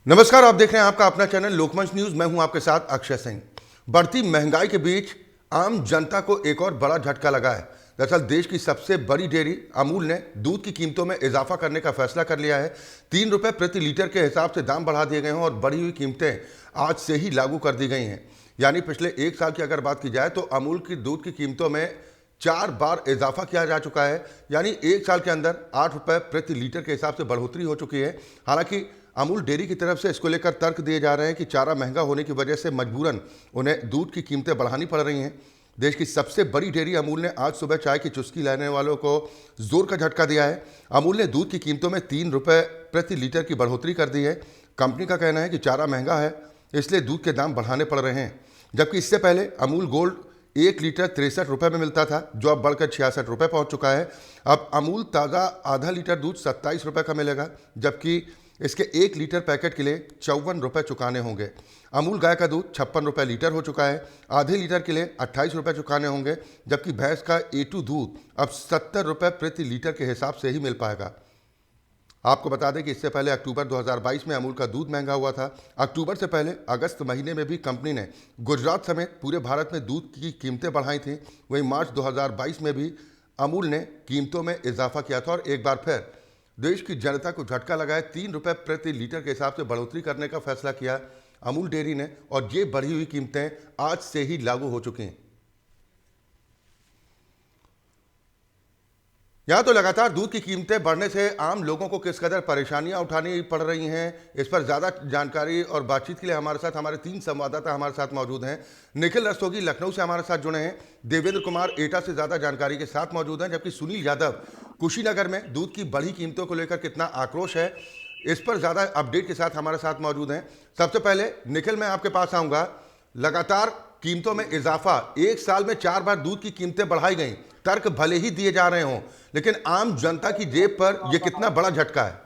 नमस्कार, आप देख रहे हैं आपका अपना चैनल लोकमंच न्यूज। मैं हूं आपके साथ अक्षय सिंह। बढ़ती महंगाई के बीच आम जनता को एक और बड़ा झटका लगा है। दरअसल देश की सबसे बड़ी डेयरी अमूल ने दूध की कीमतों में इजाफा करने का फैसला कर लिया है। 3 रुपए प्रति लीटर के हिसाब से दाम बढ़ा दिए गए हैं और बढ़ी हुई कीमतें आज से ही लागू कर दी गई हैं। यानी पिछले एक साल की अगर बात की जाए तो अमूल की दूध की कीमतों में 4 बार इजाफा किया जा चुका है। यानी एक साल के अंदर 8 रुपए प्रति लीटर के हिसाब से बढ़ोतरी हो चुकी है। हालांकि अमूल डेयरी की तरफ से इसको लेकर तर्क दिए जा रहे हैं कि चारा महंगा होने की वजह से मजबूरन उन्हें दूध की कीमतें बढ़ानी पड़ रही हैं। देश की सबसे बड़ी डेयरी अमूल ने आज सुबह चाय की चुस्की लेने वालों को जोर का झटका दिया है। अमूल ने दूध की कीमतों में 3 रुपए प्रति लीटर की बढ़ोतरी कर दी है। कंपनी का कहना है कि चारा महंगा है, इसलिए दूध के दाम बढ़ाने पड़ रहे हैं। जबकि इससे पहले अमूल गोल्ड 1 लीटर 63 रुपए में मिलता था, जो अब बढ़कर 66 रुपए पहुंच चुका है। अब अमूल ताज़ा आधा लीटर दूध 27 रुपए का मिलेगा, जबकि इसके 1 लीटर पैकेट के लिए 54 रुपए चुकाने होंगे। अमूल गाय का दूध 56 रुपए लीटर हो चुका है, आधे लीटर के लिए 28 रुपए चुकाने होंगे। जबकि भैंस का A2 दूध अब 70 रुपए प्रति लीटर के हिसाब से ही मिल पाएगा। आपको बता दें कि इससे पहले अक्टूबर 2022 में अमूल का दूध महंगा हुआ था। अक्टूबर से पहले अगस्त महीने में भी कंपनी ने गुजरात समेत पूरे भारत में दूध की कीमतें बढ़ाई थी। वहीं मार्च 2022 में भी अमूल ने कीमतों में इजाफा किया था और एक बार फिर देश की जनता को झटका लगाए 3 रुपए प्रति लीटर के हिसाब से बढ़ोतरी करने का फैसला किया अमूल डेयरी ने, और ये बढ़ी हुई कीमतें आज से ही लागू हो चुकी हैं। यहाँ तो लगातार दूध की कीमतें बढ़ने से आम लोगों को किस कदर परेशानियां उठानी पड़ रही हैं, इस पर ज़्यादा जानकारी और बातचीत के लिए हमारे साथ हमारे 3 संवाददाता हमारे साथ मौजूद हैं। निखिल रस्तोगी लखनऊ से हमारे साथ जुड़े हैं, देवेंद्र कुमार एटा से ज़्यादा जानकारी के साथ मौजूद हैं, जबकि सुनील यादव कुशीनगर में दूध की बढ़ी कीमतों को लेकर कितना आक्रोश है, इस पर ज़्यादा अपडेट के साथ हमारे साथ मौजूद हैं। सबसे पहले निखिल, मैं आपके पास आऊँगा। लगातार कीमतों में इजाफा, एक साल में 4 बार दूध की कीमतें बढ़ाई गई। तर्क भले ही दिए जा रहे हों, लेकिन आम जनता की जेब पर यह कितना बड़ा झटका है?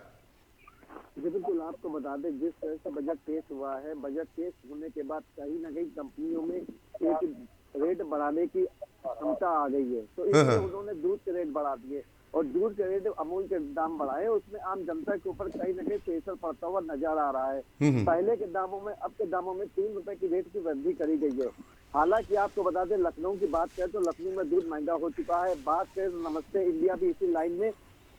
जी बिल्कुल, आपको बता दें जिस तरह से बजट पेश हुआ है, बजट पेश होने के बाद कहीं ना कहीं कंपनियों में एक रेट बढ़ाने की क्षमता आ गई है, तो इसलिए उन्होंने दूध के रेट बढ़ा दिए और दूध के रेट अमूल के दाम बढ़ाए। उसमें आम जनता के ऊपर कहीं ना कहीं प्रेशर पड़ता हुआ नजर आ रहा है। पहले के दामों में अब के दामों में 3 रुपए की रेट की वृद्धि करी गई है। हालांकि आपको बता दें, लखनऊ की बात करें तो लखनऊ में दूध महंगा हो चुका है। बात करें तो नमस्ते इंडिया भी इसी लाइन में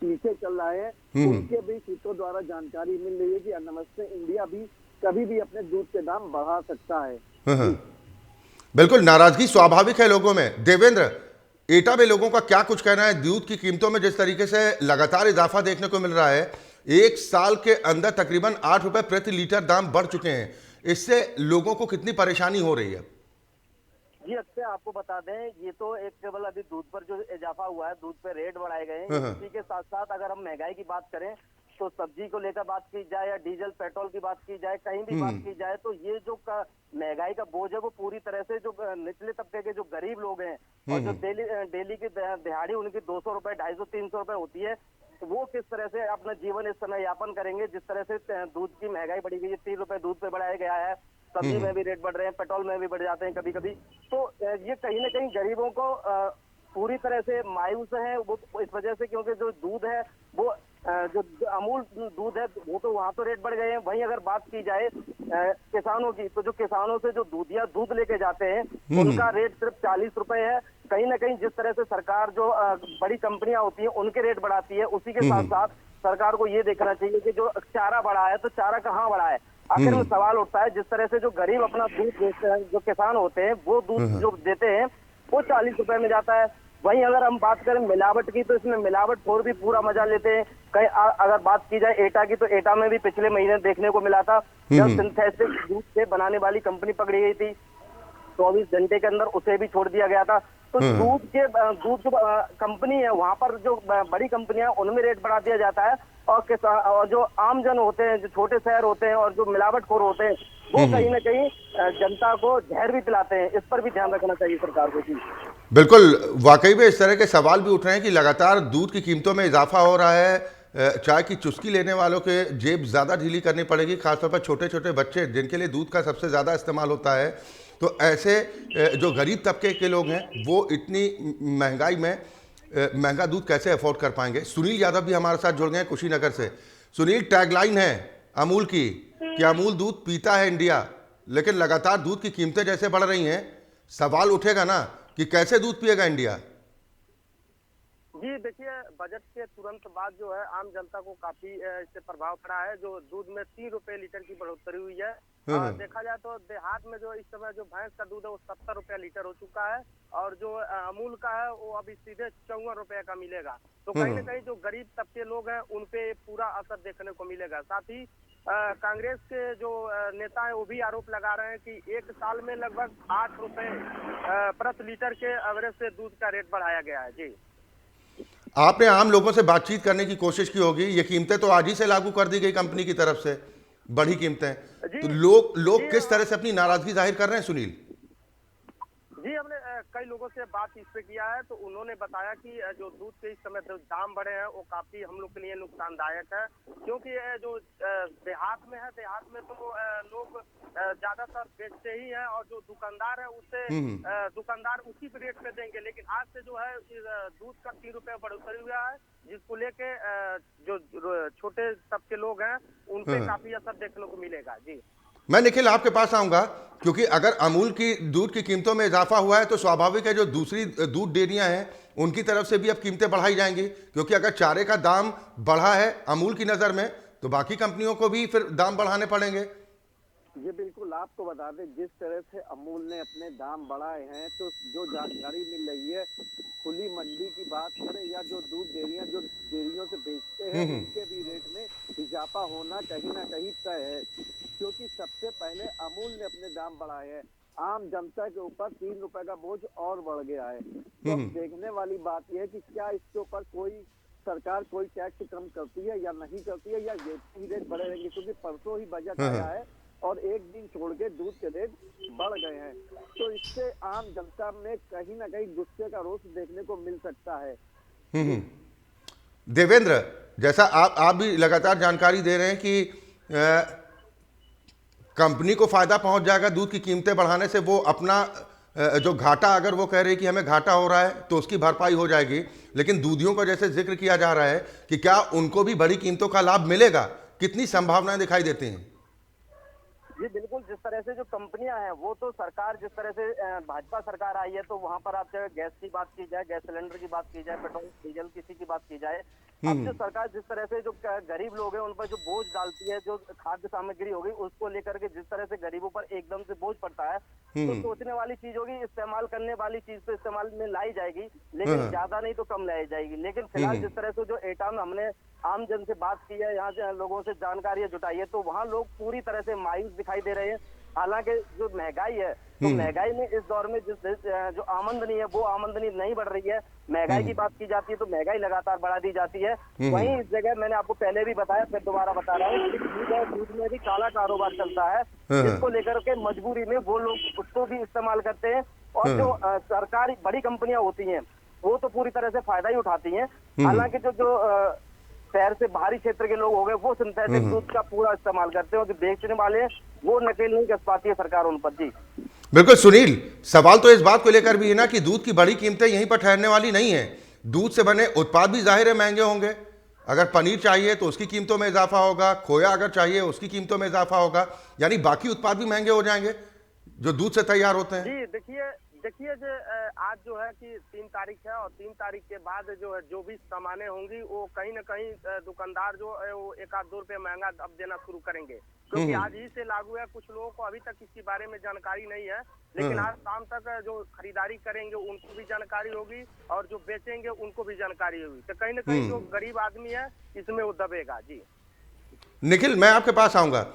पीछे चल रहा है। उनके भी सूत्रों द्वारा जानकारी मिल रही है कि नमस्ते इंडिया भी कभी भी अपने दूध के दाम बढ़ा सकता है। बिल्कुल, नाराजगी स्वाभाविक है लोगों में। देवेंद्र, एटा में लोगों का क्या कुछ कहना है? दूध की कीमतों में जिस तरीके से लगातार इजाफा देखने को मिल रहा है, एक साल के अंदर तकरीबन 8 रुपए प्रति लीटर दाम बढ़ चुके हैं, इससे लोगों को कितनी परेशानी हो रही है? जी अक्षय, आपको बता दें, ये तो एक केवल अभी दूध पर जो इजाफा हुआ है, दूध पे रेट बढ़ाए गए हैं। इसी के साथ साथ अगर हम महंगाई की बात करें तो सब्जी को लेकर बात की जाए या डीजल पेट्रोल की बात की जाए, कहीं भी बात की जाए, तो ये जो महंगाई का बोझ है वो पूरी तरह से जो निचले तबके के जो गरीब लोग हैं और जो डेली की दिहाड़ी उनकी 200 रुपए 250 300 रुपए होती है, तो वो किस तरह से अपना जीवन इस समय यापन करेंगे। जिस तरह से दूध की महंगाई बढ़ी गई है, 3 रुपए दूध पे बढ़ाया गया है, सब्जी में भी रेट बढ़ रहे हैं, पेट्रोल में भी बढ़ जाते हैं कभी कभी। तो ये कहीं ना कहीं गरीबों को पूरी तरह से मायूस है वो इस वजह से, क्योंकि जो दूध है वो जो अमूल दूध है वो तो वहाँ तो रेट बढ़ गए हैं। वहीं अगर बात की जाए किसानों की, तो जो किसानों से जो दूध लेके जाते हैं उनका रेट सिर्फ 40 रुपए है। कहीं ना कहीं जिस तरह से सरकार जो बड़ी कंपनियां होती है उनके रेट बढ़ाती है, उसी के साथ साथ सरकार को ये देखना चाहिए कि जो चारा बढ़ा है तो चारा कहाँ बढ़ा है। आखिर में सवाल उठता है, जिस तरह से जो गरीब अपना दूध बेचते हैं, जो किसान होते हैं वो दूध जो देते हैं वो 40 रुपए में जाता है। वहीं अगर हम बात करें मिलावट की, तो इसमें मिलावट खोर भी पूरा मजा लेते हैं। कहीं अगर बात की जाए एटा की, तो एटा में भी पिछले महीने देखने को मिला था जब सिंथेटिक दूध से बनाने वाली कंपनी पकड़ी गई थी, 24 घंटे के अंदर उसे भी छोड़ दिया गया था। तो दूध जो कंपनी है वहां पर जो बड़ी कंपनियां उनमें रेट बढ़ा दिया जाता है, और जो आम जन होते हैं, जो छोटे शहर होते हैं और जो मिलावटखोर होते हैं वो कहीं ना कहीं जनता को जहर भी पिलाते हैं। इस पर भी ध्यान रखना चाहिए सरकार को। जी बिल्कुल, वाकई में इस तरह के सवाल भी उठ रहे हैं कि लगातार दूध की कीमतों में इजाफा हो रहा है। चाय की चुस्की लेने वालों के जेब ज़्यादा ढीली करनी पड़ेगी, खासतौर पर छोटे छोटे बच्चे जिनके लिए दूध का सबसे ज़्यादा इस्तेमाल होता है। तो ऐसे जो गरीब तबके के लोग हैं वो इतनी महंगाई में महंगा दूध कैसे अफोर्ड कर पाएंगे? सुनील यादव भी हमारे साथ जुड़ गए हैं कुशीनगर से। सुनील, टैगलाइन है अमूल की, कि अमूल दूध पीता है इंडिया, लेकिन लगातार दूध की कीमतें जैसे बढ़ रही हैं, सवाल उठेगा ना कि कैसे दूध पिएगा इंडिया। जी देखिए, बजट के तुरंत बाद जो है आम जनता को काफी इससे प्रभाव पड़ा है। जो दूध में 3 रुपए लीटर की बढ़ोतरी हुई है। देखा जाए तो देहात में जो इस समय जो भैंस का दूध है वो 70 रुपया लीटर हो चुका है, और जो अमूल का है वो अभी सीधे 54 रुपए का मिलेगा। तो कहीं ना कहीं जो गरीब तबके लोग हैं उन पे पूरा असर देखने को मिलेगा। साथ ही कांग्रेस के जो नेता हैं वो भी आरोप लगा रहे हैं कि एक साल में लगभग 8 रुपए प्रति लीटर के एवरेज से दूध का रेट बढ़ाया गया है। जी, आपने आम लोगों से बातचीत करने की कोशिश की होगी, ये कीमतें तो आज ही से लागू कर दी गई कंपनी की तरफ से, बढ़ी कीमतें। तो लोग किस तरह से अपनी नाराजगी जाहिर कर रहे हैं सुनील? जी, हमने कई लोगों से बात इस पे किया है, तो उन्होंने बताया कि जो दूध के इस समय जो दाम बढ़े हैं वो काफी हम लोग के लिए नुकसानदायक है, क्योंकि जो देहात में है, देहात में तो लोग ज्यादातर बेचते ही हैं, और जो दुकानदार है उससे दुकानदार उसी रेट पे देंगे। लेकिन आज से जो है दूध का 3 रुपये बढ़ोतरी हुआ है, जिसको लेके जो छोटे तबके लोग हैं उन पे काफी असर देखने को मिलेगा। जी, मैं निखिल आपके पास आऊंगा, क्योंकि अगर अमूल की दूध की कीमतों में इजाफा हुआ है तो स्वाभाविक है जो दूसरी दूध डेयरियां हैं उनकी तरफ से भी अब कीमतें बढ़ाई जाएंगी, क्योंकि अगर चारे का दाम बढ़ा है अमूल की नज़र में तो बाकी कंपनियों को भी फिर दाम बढ़ाने पड़ेंगे। ये बिल्कुल आपको बता दें, जिस तरह से अमूल ने अपने दाम बढ़ाए हैं, तो जो जानकारी मिल रही है, खुली मंडी की बात करें या जो दूध डेयरियां जो डेयरियों से बेचते हैं उनके भी रेट में इजाफा होना कहीं ना कहीं तय है, क्योंकि सबसे पहले अमूल ने अपने दाम बढ़ाए हैं। आम जनता के ऊपर 3 रुपए का बोझ और बढ़ गया है। तो देखने वाली बात यह है कि क्या इसके ऊपर कोई सरकार कोई टैक्स कम करती है या नहीं करती है, या ये रेट बढ़े रहेंगे, क्योंकि परसों ही बजट आया है और एक दिन छोड़ के दूध के रेट बढ़ गए हैं। तो इससे आम जनता में कहीं ना कहीं गुस्से का रोष देखने को मिल सकता है। देवेंद्र, जैसा आप भी लगातार जानकारी दे रहे हैं कि कंपनी को फायदा पहुंच जाएगा दूध की कीमतें बढ़ाने से, वो अपना जो घाटा, अगर वो कह रही है कि हमें घाटा हो रहा है तो उसकी भरपाई हो जाएगी, लेकिन दूधियों का जैसे जिक्र किया जा रहा है कि क्या उनको भी बड़ी कीमतों का लाभ मिलेगा, कितनी संभावनाएं दिखाई देती हैं? जी बिल्कुल, जिस तरह से जो कंपनियां हैं वो तो सरकार, जिस तरह से भाजपा सरकार आई है तो वहां पर आप चाहे गैस की बात की जाए, गैस सिलेंडर की बात की जाए, पेट्रोल डीजल किसी की बात की जाए, अब जो सरकार जिस तरह से जो गरीब लोग हैं उन पर जो बोझ डालती है, जो खाद्य सामग्री होगी उसको लेकर के जिस तरह से गरीबों पर एकदम से बोझ पड़ता है, तो सोचने वाली चीज होगी, इस्तेमाल करने वाली चीज तो इस्तेमाल में लाई जाएगी, लेकिन ज्यादा नहीं तो कम लाई जाएगी। लेकिन फिलहाल जिस तरह से जो एटाम हमने आम जन से बात की है, यहाँ से लोगों से जानकारी जुटाई है, तो वहाँ लोग पूरी तरह से मायूस दिखाई दे रहे हैं। हालांकि जो महंगाई है, तो महंगाई में इस दौर में जो आमदनी है वो आमदनी नहीं बढ़ रही है। महंगाई की बात की जाती है तो महंगाई लगातार बढ़ा दी जाती है। वहीं इस जगह मैंने आपको पहले भी बताया, फिर दोबारा बता रहा हूँ, दूध में भी काला कारोबार चलता है, जिसको लेकर के मजबूरी में वो लोग उसको भी इस्तेमाल करते हैं, और जो सरकारी बड़ी कंपनियां होती हैं वो तो पूरी तरह से फायदा ही उठाती हैं। हालांकि जो शहर से बाहरी क्षेत्र के लोग हो गए वो सिंथेटिक दूध का पूरा इस्तेमाल करते हैं, और जो बेचने वाले हैं वो नकेल नहीं कस पाती है सरकार उन पर। जी बिल्कुल सुनील, सवाल तो इस बात को लेकर भी है ना कि दूध की बड़ी कीमतें यहीं पर ठहरने वाली नहीं है। दूध से बने उत्पाद भी जाहिर है महंगे होंगे। अगर पनीर चाहिए तो उसकी कीमतों में इजाफा होगा, खोया अगर चाहिए उसकी कीमतों में इजाफा होगा, यानी बाकी उत्पाद भी महंगे हो जाएंगे जो दूध से तैयार होते हैं। जी देखिए जो आज जो है कि 3 तारीख है, और 3 तारीख के बाद जो है जो भी सामानें होंगी वो कहीं ना कहीं दुकानदार जो है वो 1-2 रुपये महंगा अब देना शुरू करेंगे, क्योंकि आज ही से लागू है। कुछ लोगों को अभी तक इसके बारे में जानकारी नहीं है, लेकिन आज शाम तक जो खरीदारी करेंगे उनको भी जानकारी होगी, और जो बेचेंगे उनको भी जानकारी होगी। तो कहीं ना कहीं जो गरीब आदमी है इसमें वो दबेगा। जी निखिल, मैं आपके पास आऊंगा,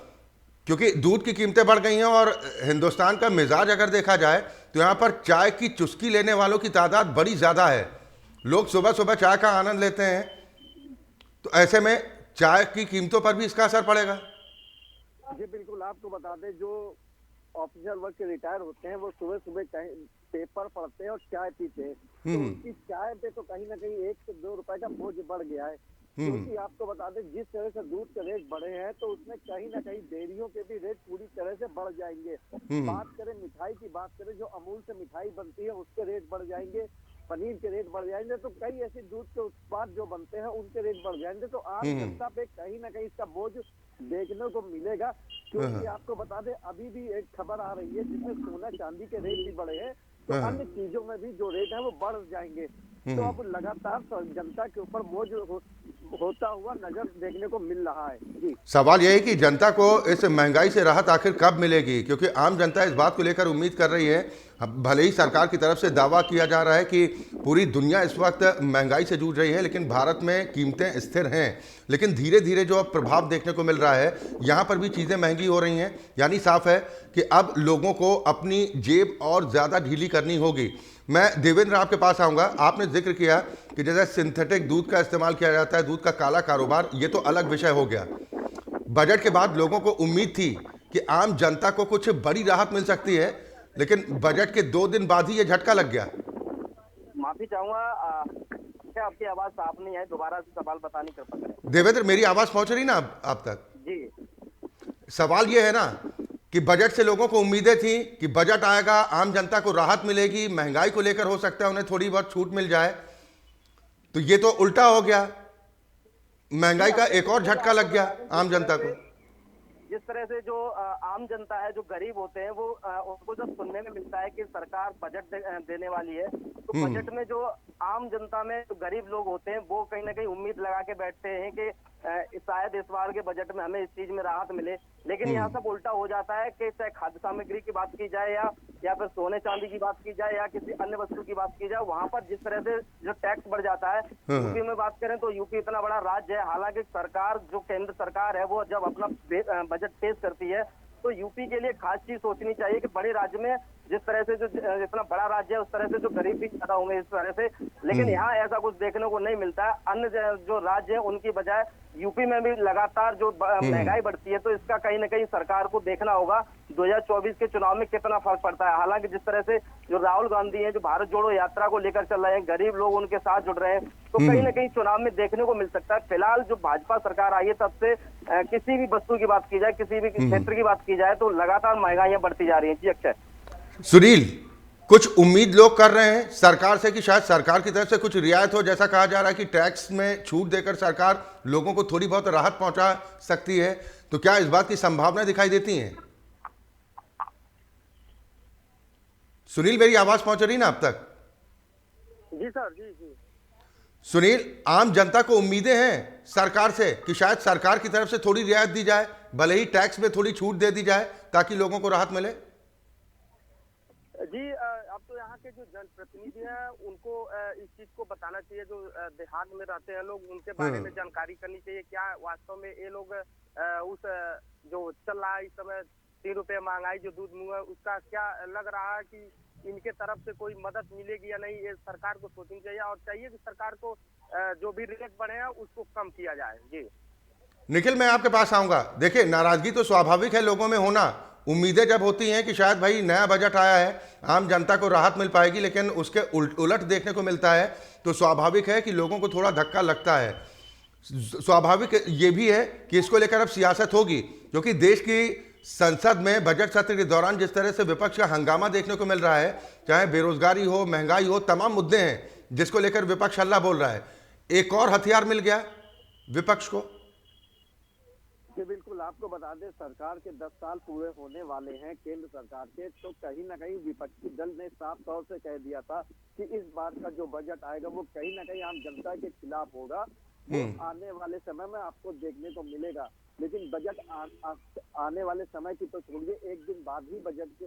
क्योंकि दूध की कीमतें बढ़ गई हैं और हिंदुस्तान का मिजाज अगर देखा जाए तो यहाँ पर चाय की चुस्की लेने वालों की तादाद बड़ी ज़्यादा है। लोग सुबह सुबह चाय का आनंद लेते हैं, तो ऐसे में चाय की कीमतों पर भी इसका असर पड़ेगा। जी बिल्कुल, आपको बता दें, जो ऑफिसर वर्ग के रिटायर होते हैं वो सुबह सुबह पेपर पढ़ते हैं और चाय पीते हैं, तो उनकी चाय पे तो कहीं ना कहीं 1 से 2 रुपए का बोझ बढ़ गया है। क्योंकि आपको बता दें, जिस तरह से दूध के रेट बढ़े हैं तो उसमें कहीं ना कहीं डेयरियों के भी रेट पूरी तरह से बढ़ जाएंगे। बात करें मिठाई की, बात करें जो अमूल से मिठाई बनती है उसके रेट बढ़ जाएंगे, पनीर के रेट बढ़ जाएंगे, तो कई ऐसे दूध के उत्पाद जो बनते हैं उनके रेट बढ़ जाएंगे। तो आम जनता पे कहीं ना कहीं इसका बोझ देखने को मिलेगा, क्योंकि आपको बता दें अभी भी एक खबर आ रही है जिसमें सोना चांदी के रेट भी बढ़े हैं, तो अन्य चीजों में भी जो रेट है वो बढ़ जाएंगे। तो अब लगातार जनता के ऊपर बोझ होता हुआ नजर देखने को मिल रहा है। जी, सवाल यह है कि जनता को इस महंगाई से राहत आखिर कब मिलेगी, क्योंकि आम जनता इस बात को लेकर उम्मीद कर रही है। भले ही सरकार की तरफ से दावा किया जा रहा है कि पूरी दुनिया इस वक्त महंगाई से जूझ रही है, लेकिन भारत में कीमतें स्थिर हैं, लेकिन धीरे धीरे जो अब प्रभाव देखने को मिल रहा है, यहाँ पर भी चीज़ें महंगी हो रही हैं। यानी साफ है कि अब लोगों को अपनी जेब और ज़्यादा ढीली करनी होगी। मैं देवेंद्र आपके पास आऊँगा। आपने जिक्र किया कि जैसे सिंथेटिक दूध का इस्तेमाल किया जाता है, दूध का काला कारोबार, ये तो अलग विषय हो गया। बजट के बाद लोगों को उम्मीद थी कि आम जनता को कुछ बड़ी राहत मिल सकती है, लेकिन बजट के 2 दिन बाद ही ये झटका लग गया। माफी चाहूंगा, क्या आपकी आवाज साफ नहीं है, दोबारा से सवाल बता नहीं कर पा रहे। देवेंद्र, मेरी आवाज पहुंच रही ना आप तक? जी, सवाल ये है ना कि बजट से लोगों को उम्मीदें थी कि बजट आएगा, आम जनता को राहत मिलेगी, महंगाई को लेकर हो सकता है उन्हें थोड़ी बहुत छूट मिल जाए, तो ये तो उल्टा हो गया। महंगाई का एक और झटका लग गया आम जनता को। जिस तरह से जो आम जनता है, जो गरीब होते हैं, वो उनको जब सुनने में मिलता है कि सरकार बजट देने वाली है, तो बजट में जो आम जनता में जो गरीब लोग होते हैं वो कहीं ना कहीं उम्मीद लगा के बैठते हैं कि शायद इस बार के बजट में हमें इस चीज में राहत मिले। लेकिन यहाँ सब उल्टा हो जाता है कि चाहे खाद्य सामग्री की बात की जाए या फिर सोने चांदी की बात की जाए या किसी अन्य वस्तु की बात की जाए, वहाँ पर जिस तरह से जो टैक्स बढ़ जाता है। यूपी में बात करें तो यूपी इतना बड़ा राज्य है, हालांकि सरकार जो केंद्र सरकार है वो जब अपना बजट पेश करती है तो यूपी के लिए खास चीज सोचनी चाहिए कि बड़े राज्य में जिस तरह से जो इतना बड़ा राज्य है उस तरह से जो गरीब भी ज्यादा होंगे इस तरह से, लेकिन यहाँ ऐसा कुछ देखने को नहीं मिलता है। अन्य जो राज्य है उनकी बजाय यूपी में भी लगातार जो महंगाई बढ़ती है, तो इसका कहीं ना कहीं सरकार को देखना होगा 2024 के चुनाव में कितना फर्क पड़ता है। हालांकि जिस तरह से जो राहुल गांधी है जो भारत जोड़ो यात्रा को लेकर चल रहे हैं, गरीब लोग उनके साथ जुड़ रहे हैं, तो कहीं ना कहीं चुनाव में देखने को मिल सकता है। फिलहाल जो भाजपा सरकार आई है तब से किसी भी वस्तु की बात की जाए, किसी भी क्षेत्र की बात की जाए, तो लगातार महंगाइयां बढ़ती जा रही है। जी अक्षय। सुनील, कुछ उम्मीद लोग कर रहे हैं सरकार से कि शायद सरकार की तरफ से कुछ रियायत हो, जैसा कहा जा रहा है कि टैक्स में छूट देकर सरकार लोगों को थोड़ी बहुत राहत पहुंचा सकती है, तो क्या इस बात की संभावना दिखाई देती हैं? सुनील, मेरी आवाज पहुंच रही ना अब तक? जी सर, जी। सुनील, आम जनता को उम्मीदें हैं सरकार से कि शायद सरकार की तरफ से थोड़ी रियायत दी जाए, भले ही टैक्स में थोड़ी छूट दे दी जाए ताकि लोगों को राहत मिले। जी, अब तो यहाँ के जो जनप्रतिनिधि हैं उनको इस चीज को बताना चाहिए, जो देहात में रहते हैं लोग, उनके बारे में जानकारी करनी चाहिए। क्या वास्तव में ये लोग उस जो चल रहा है इस समय 3 रुपए महंगाई जो दूध मुँह है उसका क्या लग रहा है कि इनके तरफ से कोई मदद मिलेगी या नहीं, ये सरकार को सोचनी चाहिए। और चाहिए कि सरकार को जो भी रेट बढ़े हैं उसको कम किया जाए। जी निखिल, मैं आपके पास आऊंगा। देखिए, नाराजगी तो स्वाभाविक है लोगों में होना। उम्मीदें जब होती हैं कि शायद भाई नया बजट आया है, आम जनता को राहत मिल पाएगी, लेकिन उसके उलट देखने को मिलता है, तो स्वाभाविक है कि लोगों को थोड़ा धक्का लगता है। स्वाभाविक ये भी है कि इसको लेकर अब सियासत होगी, क्योंकि देश की संसद में बजट सत्र के दौरान जिस तरह से विपक्ष का हंगामा देखने को मिल रहा है, चाहे बेरोजगारी हो, महंगाई हो, तमाम मुद्दे हैं जिसको लेकर विपक्ष हल्ला बोल रहा है। एक और हथियार मिल गया विपक्ष को। कि बिल्कुल आपको बता दें सरकार के 10 साल पूरे होने वाले हैं केंद्र सरकार के, तो कहीं ना कहीं विपक्षी दल ने साफ तौर से कह दिया था कि इस बार का जो बजट आएगा वो कहीं ना कहीं आम जनता के खिलाफ होगा। वो आने वाले समय में आपको देखने को मिलेगा। लेकिन बजट आने वाले समय की तो छोड़िए, एक दिन बाद ही बजट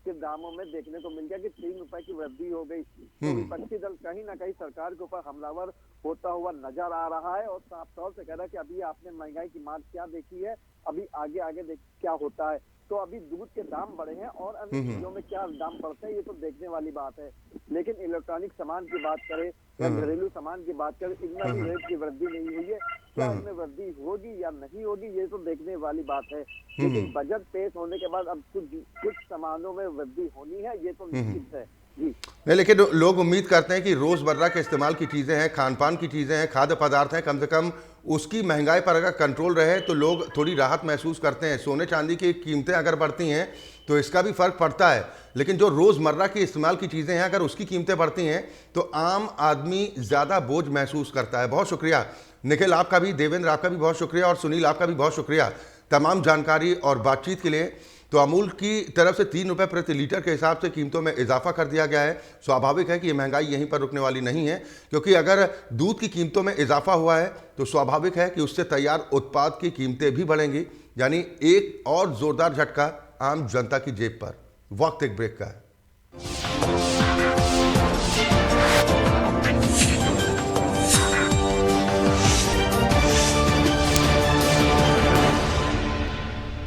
के दामों में देखने को मिल गया कि 3 रुपए की वृद्धि हो गई। तो विपक्षी दल कहीं ना कहीं सरकार के ऊपर हमलावर होता हुआ नजर आ रहा है और साफ तौर से कह रहा है कि अभी आपने महंगाई की मार क्या देखी है, अभी आगे देख क्या होता है। तो अभी दूध के दाम बढ़े हैं और अन्य चीजों में क्या दाम बढ़ते हैं ये तो देखने वाली बात है। लेकिन इलेक्ट्रॉनिक सामान की बात करें या घरेलू सामान की बात करें, इनमें भी रेट की वृद्धि नहीं हुई है। क्या इनमें वृद्धि होगी या नहीं होगी ये तो देखने वाली बात है। लेकिन बजट पेश होने के बाद अब कुछ सामानों में वृद्धि होनी है, ये तो निश्चित है। नहीं, लेकिन लोग उम्मीद करते हैं कि रोजमर्रा के इस्तेमाल की चीज़ें हैं, खान पान की चीज़ें हैं, खाद्य पदार्थ हैं, कम से कम उसकी महंगाई पर अगर कंट्रोल रहे तो लोग थोड़ी राहत महसूस करते हैं। सोने चांदी की कीमतें अगर बढ़ती हैं तो इसका भी फर्क पड़ता है। लेकिन जो रोज़मर्रा की इस्तेमाल की चीज़ें हैं, अगर उसकी कीमतें बढ़ती हैं तो आम आदमी ज़्यादा बोझ महसूस करता है। बहुत शुक्रिया निखिल आपका भी, देवेंद्र आपका भी बहुत शुक्रिया, और सुनील आपका भी बहुत शुक्रिया तमाम जानकारी और बातचीत के लिए। तो अमूल की तरफ से 3 रुपये प्रति लीटर के हिसाब से कीमतों में इजाफा कर दिया गया है। स्वाभाविक है कि ये महंगाई यहीं पर रुकने वाली नहीं है, क्योंकि अगर दूध की कीमतों में इजाफा हुआ है तो स्वाभाविक है कि उससे तैयार उत्पाद की कीमतें भी बढ़ेंगी, यानी एक और जोरदार झटका आम जनता की जेब पर। वक्त एक ब्रेक का है।